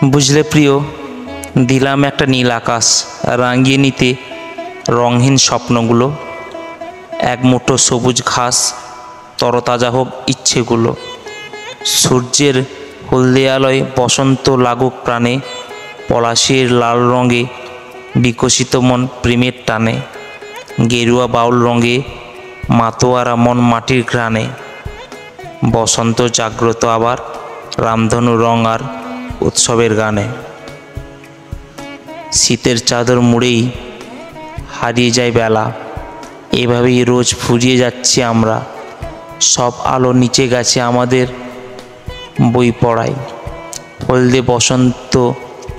বুঝলে প্রিয়, দিলাম একটা নীল আকাশ, রাঙিয়ে নিতে রঙহীন স্বপ্নগুলো। এক মুঠো সবুজ ঘাস, তরতাজা হোক ইচ্ছেগুলো। সূর্যের হলদে আলোয় বসন্ত লাগুক প্রাণে, পলাশের লাল রঙে বিকশিত মন প্রেমের টানে। গেরুয়া বাউল রঙে মাতোয়ারা মন মাটির ঘ্রাণে। বসন্ত জাগ্রত আবার রামধনু রং আর উৎসবের গানে। শীতের চাদর মুড়েই হারিয়ে যায় বেলা, এভাবেই রোজ ফুরিয়ে যাচ্ছি আমরা। সব আলো নিচে গেছে আমাদের বই পড়ায়। হলদে বসন্ত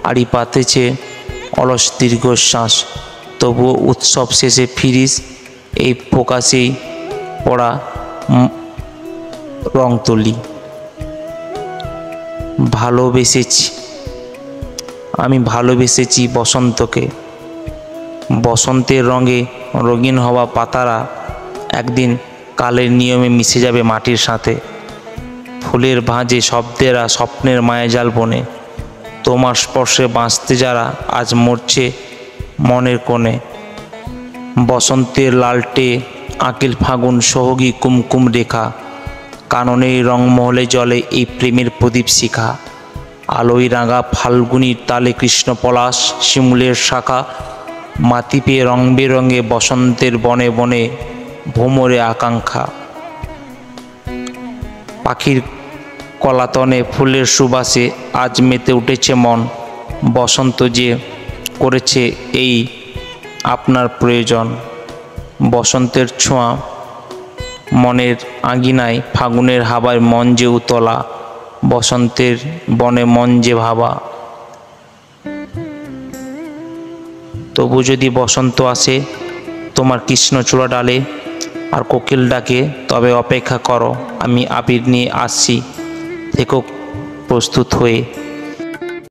আড়ি পাতেছে অলস দীর্ঘশ্বাস, তবুও উৎসব শেষে ফিরিস এই প্রকাশেই পড়া রং তুলি। আমি ভালোবেসেছি বসন্তকে। বসন্তের রঙে রঙিন হওয়া পাতারা একদিন কালের নিয়মে মিশে যাবে মাটির সাথে। ফুলের ভাঁজে শব্দেরা স্বপ্নের মায়াজাল বনে। তোমার স্পর্শে বাঁচতে যারা আজ মরছে মনের কোণে। বসন্তের লালটে আঁকিল ফাগুন সোহাগী কুমকুম রেখা। কাননের রংমহলে জ্বলে এই প্রেমের প্রদীপ শিখা। আলোয় রাঙা ফাল্গুনির তালে কৃষ্ণ পলাশ শিমুলের শাখা। মাটি পেয়ে রং বেরঙে বসন্তের বনে বনে ভ্রমরে আকাঙ্ক্ষা। পাখির কলাতনে ফুলের সুবাসে আজ মেতে উঠেছে মন। বসন্ত যে করেছে এই আপনার প্রয়োজন। বসন্তের ছোঁয়া মনের আঙিনায়, ফাগুনের হাওয়ায় মন যে উতলা। বসন্তের বনে মন যে ভাবা। তবু যদি বসন্ত আসে তোমার কৃষ্ণচূড়া ডালে আর কোকিল ডাকে, তবে অপেক্ষা করো, আমি আবির নিয়ে আসছি, থেকো প্রস্তুত হয়ে।